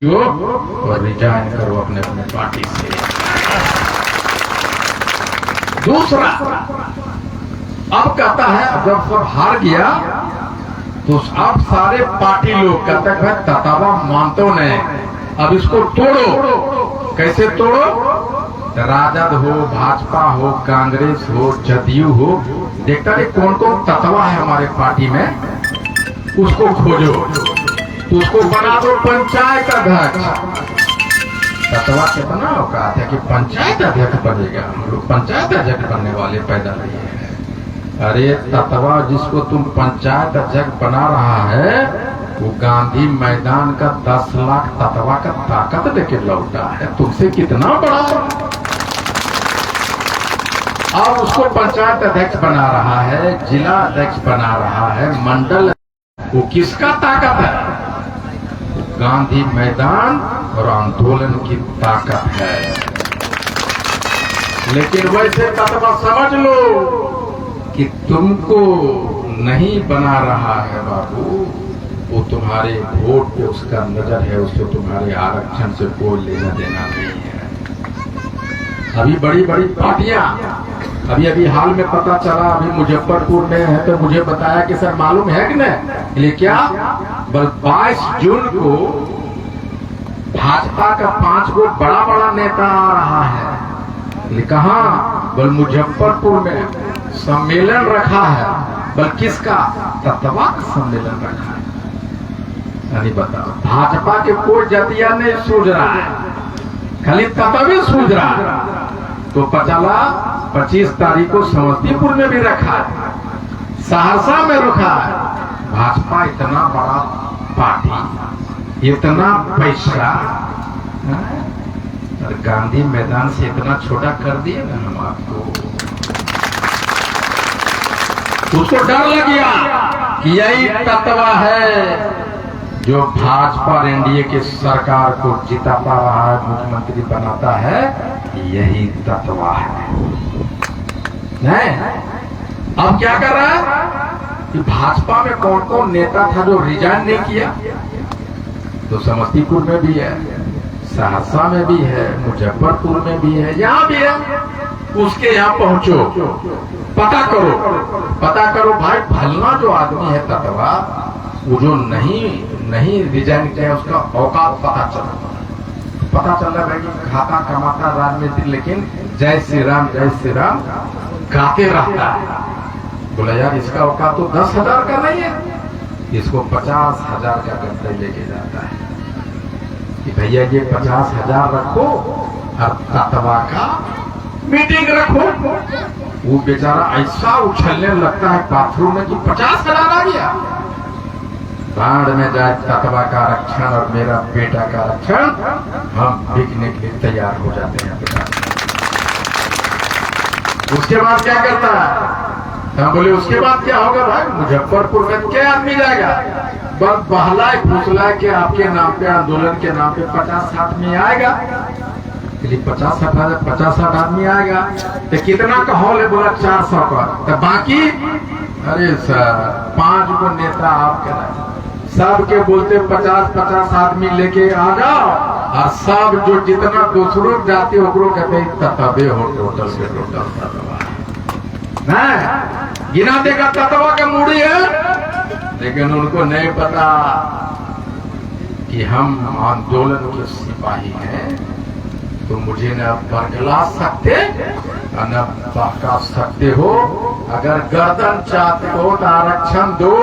और रिजाइन करो अपने अपने पार्टी से। दूसरा, अब कहता है जब सब हार गया तो अब सारे पार्टी लोग कहते हैं ततावा मानतो नहीं, अब इसको तोड़ो। कैसे तोड़ो? राजद हो, भाजपा हो, कांग्रेस हो, जदयू हो, देखता है कौन कौन तत्वा है हमारे पार्टी में, उसको खोजो, उसको बना दो पंचायत अध्यक्ष। तत्वा कितना औकात है कि पंचायत अध्यक्ष बनेगा? हम लोग पंचायत अध्यक्ष बनने वाले पैदा नहीं है। अरे तत्वा जिसको तुम पंचायत अध्यक्ष बना रहा है वो गांधी मैदान का 10 लाख तत्वा का ताकत लेके लौटा है, तुमसे कितना बड़ा। और उसको पंचायत अध्यक्ष बना रहा है, जिला अध्यक्ष बना रहा है, मंडल, वो किसका ताकत है? गांधी मैदान और आंदोलन की ताकत है। लेकिन वैसे तत्वा समझ लो कि तुमको नहीं बना रहा है बाबू, वो तुम्हारे वोट पे उसका नजर है, उससे तुम्हारे आरक्षण से कोई लेना देना नहीं है। अभी बड़ी बड़ी पार्टियां, अभी हाल में पता चला, अभी मुजफ्फरपुर में है तो मुझे बताया कि सर मालूम है कि नहीं, ये क्या 22 जून को भाजपा का 5 गो बड़ा बड़ा नेता आ रहा है। कहाँ? बल मुजफ्फरपुर में सम्मेलन रखा है। बल किसका? तत्वा का सम्मेलन रखा है। यानी बताओ, भाजपा के कोई जतिया नहीं सूझ रहा है, खाली तत्वा सूझ रहा है। तो पचला 25 तारीख को समस्तीपुर में भी रखा है, सहरसा में रखा है। भाजपा इतना बड़ा पार्टी, इतना पैसा, और गांधी मैदान से इतना छोटा कर दिए ना हम आपको। उसको डर लग गया कि यही तत्वा है जो भाजपा और एनडीए की सरकार को जिताता रहा है, मुख्यमंत्री बनाता है, यही तत्वा है। नहीं, अब क्या कर रहा है कि भाजपा में कौन कौन नेता था जो रिजाइन नहीं किया? तो समस्तीपुर में भी है, सहरसा में भी है, मुजफ्फरपुर में भी है, यहाँ भी है। उसके यहाँ पहुंचो, पता करो भाई, फलना जो आदमी है तत्वा, वो जो नहीं रिजाइन किया, उसका औकात पता चल रहा है कि खाता कमाता राजनीति, लेकिन जय श्री राम गाते रहता है। बोला यार इसका औकात तो 10,000 का नहीं है, इसको 50,000 का गड्ढे लेके जाता है कि भैया ये 50,000 रखो और तत्वा का मीटिंग रखो। वो बेचारा ऐसा उछलने लगता है बाथरूम में कि 50,000 आ गया। बाढ़ में जाए तत्वा का आरक्षण और मेरा बेटा का आरक्षण, हम बिकने के लिए तैयार हो जाते हैं। उसके बाद क्या करता है? हम बोले उसके बाद क्या होगा भाई? मुजफ्फरपुर में क्या आदमी जाएगा? बस बहलाए फुसलाए के आपके नाम पे, आंदोलन के नाम पे 50-60 आदमी आएगा। 50-60 आदमी आएगा तो कितना का हॉल है? बोला 400 का। तो बाकी अरे सर 5 गो नेता आपके सबके बोलते 50-50 आदमी लेके आ जाओ, और सब जो जितना दूसरों जाति ओकरो कहते तत्वे हो, टोटल से टोटल तत्वा नहीं गिना देगा, तत्वा का मूड़ी है। लेकिन उनको नहीं पता कि हम आंदोलन के सिपाही हैं, तो मुझे न बरगला सकते न बहका सकते हो। अगर गर्दन चाहते हो तो आरक्षण दो।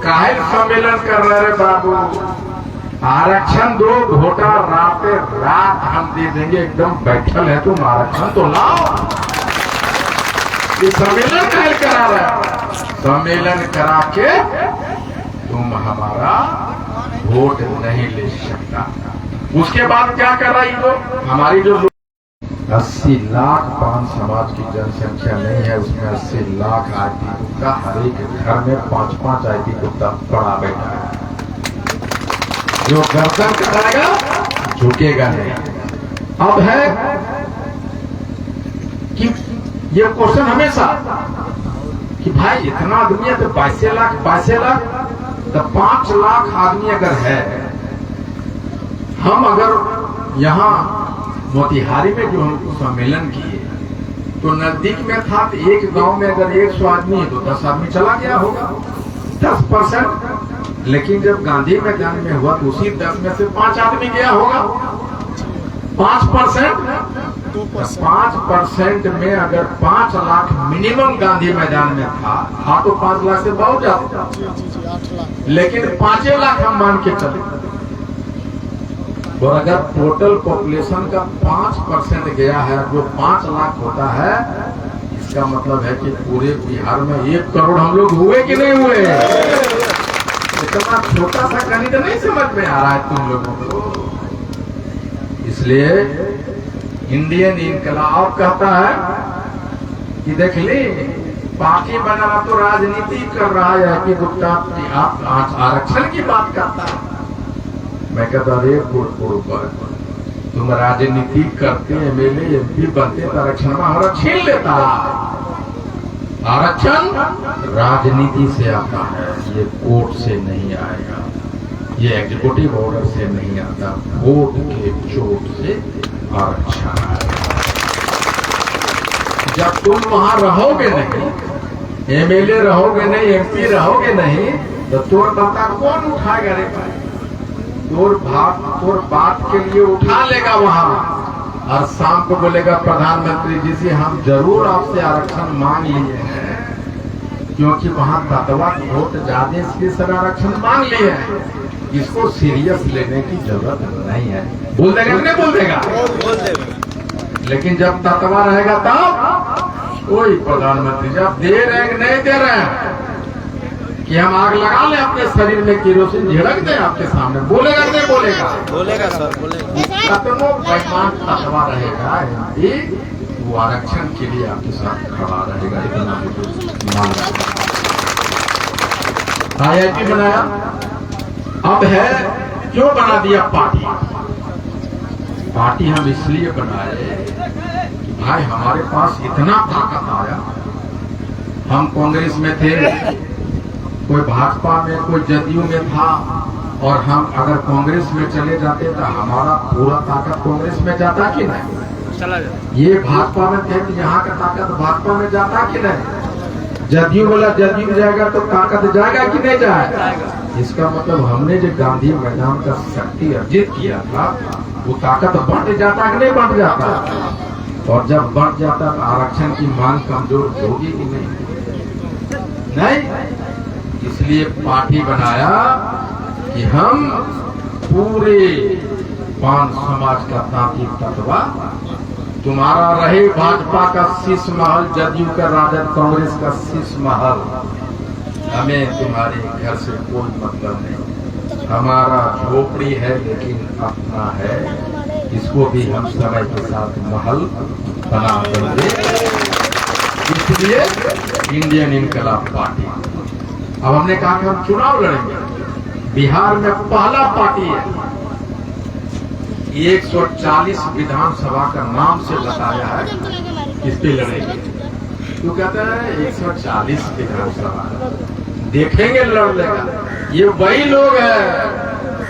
काहे सम्मेलन कर रहे बाबू? आरक्षण दो, घोटा रात हम दे देंगे, एकदम बैठल है तुम, आरक्षण तो लाओ। ये सम्मेलन काहे करा रहे? सम्मेलन करा के तुम हमारा वोट नहीं ले सकता। उसके बाद क्या कर रही हो? हमारी जो 80 लाख पान समाज की जनसंख्या नहीं है, उसमें 80 लाख आईटी कुत्ता, हर एक घर में 5-5 आईटी कुत्ता पड़ा बैठा है। जो गर्दन कटाएगा झुकेगा नहीं। अब है कि ये क्वेश्चन हमेशा कि भाई इतना आदमी है तो 22 लाख तो 5 लाख आदमी अगर है, हम अगर यहाँ मोतिहारी में जो हम सम्मेलन किए तो नजदीक में था, तो एक गांव में अगर 100 आदमी है तो 10 आदमी चला गया होगा, 10%। लेकिन जब गांधी मैदान में हुआ तो उसी 10 में से 5 आदमी गया होगा, 5%। 5% में अगर 5 लाख मिनिमम गांधी मैदान में था तो 5 लाख से बहुत ज्यादा, लेकिन 5 लाख हम मान के चले। और अगर टोटल पॉपुलेशन का 5% गया है, जो 5 लाख होता है, इसका मतलब है कि पूरे बिहार में 1 करोड़ हम लोग हुए कि नहीं हुए? इतना छोटा सा गणित नहीं समझ में आ रहा है तुम लोगों को। इसलिए इंडियन इनकलाब कहता है कि देख ले, पार्टी बना तो राजनीति कर रहा है कि गुप्ता आप आरक्षण की बात करता है। मैं कहता अरे पर तुम राजनीति करते, एमएलए एमपी बनते तो आरक्षण में हमारा छीन लेता। आरक्षण राजनीति से आता है, ये कोर्ट से नहीं आएगा, ये एग्जीक्यूटिव ऑर्डर से नहीं आता, वोट के चोट से आरक्षण आएगा। जब तुम वहां रहोगे नहीं, एमएलए रहोगे नहीं, एमपी रहोगे नहीं, तो तोर बता कौन उठाएगा रे भाई? तोर बात के लिए उठा लेगा वहां, और शाम को बोलेगा प्रधानमंत्री जी से हम जरूर आपसे आरक्षण मांग लिए हैं, क्योंकि वहां तत्वा वोट ज्यादा इसलिए सब आरक्षण मांग लिए हैं। इसको सीरियस लेने की जरूरत नहीं है। बोल देगा नहीं बोल देगा? लेकिन जब तत्वा रहेगा तब कोई प्रधानमंत्री जब दे रहे हैं नहीं दे रहे हैं कि हम आग लगा लें अपने शरीर में, केरोसिन झिड़क दें आपके सामने, बोलेगा नहीं बोलेगा? बोलेगा सर, बोलेगा। बेईमान तत्वा रहेगा एमपी, वो आरक्षण के लिए आपके साथ खड़ा रहेगा। इतना IIT बनाया, अब है क्यों बना दिया पार्टी? पार्टी हम इसलिए बनाए कि भाई हमारे पास इतना ताकत आया। हम कांग्रेस में थे, कोई भाजपा में, कोई जदयू में था, और हम अगर कांग्रेस में चले जाते तो हमारा पूरा ताकत कांग्रेस में जाता कि नहीं? चला जाता। ये भाजपा में थे तो यहाँ का ताकत भाजपा में जाता कि नहीं? जदयू वाला जदयू जाएगा तो ताकत जाएगा कि नहीं जाएगा? इसका मतलब हमने जो गांधी मैदान का शक्ति अर्जित किया था, वो ताकत बढ़ जाता कि नहीं बढ़ जाता? और जब बढ़ जाता तो आरक्षण की मांग कमजोर होगी कि नहीं? इसलिए पार्टी बनाया कि हम पूरे पान समाज का तांत्रिक तत्वा, तुम्हारा रहे भाजपा का शीश महल, जदयू का, राजद, कांग्रेस का शीश महल, हमें तुम्हारे घर से कोई मतलब नहीं। हमारा झोपड़ी है लेकिन अपना है, इसको भी हम समय के साथ महल बना देंगे। इसलिए इंडियन इनकलाब पार्टी। अब हमने कहा कि हम चुनाव लड़ेंगे। बिहार में पहला पार्टी है, 140 विधानसभा का नाम से बताया है, इस पे लड़ेंगे। तो कहते हैं 140 विधानसभा देखेंगे लड़ लेगा। ये वही लोग है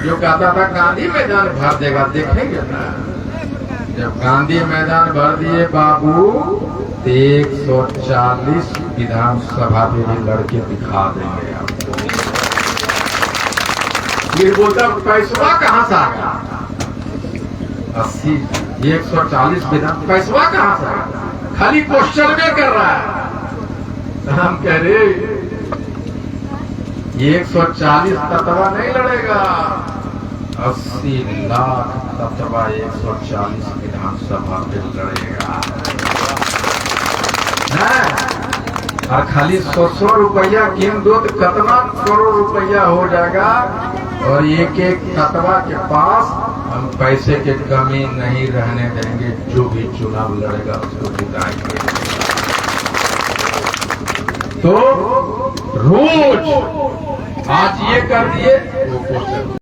जो कहता था गांधी मैदान भर देगा, देखेंगे ना। जब गांधी मैदान भर दिए बाबू, 140 विधानसभा में भी लड़के दिखा देंगे आपको। ये बोलता पैसवा कहाँ से आया? 80 140 विधान पैसवा कहाँ से आया? खाली क्वेश्चन में कर रहा है। हम कह रहे 140 तत्वा नहीं लड़ेगा, 80 लाख तत्वा 140 विधानसभा में लड़ेगा। और खाली 100 रुपया गिन दो तो कितना करोड़ रुपया हो जाएगा। और एक एक तत्वा के पास हम पैसे की कमी नहीं रहने देंगे। जो भी चुनाव लड़ेगा उसको जिताएंगे। तो रोज आज ये कर दिए वो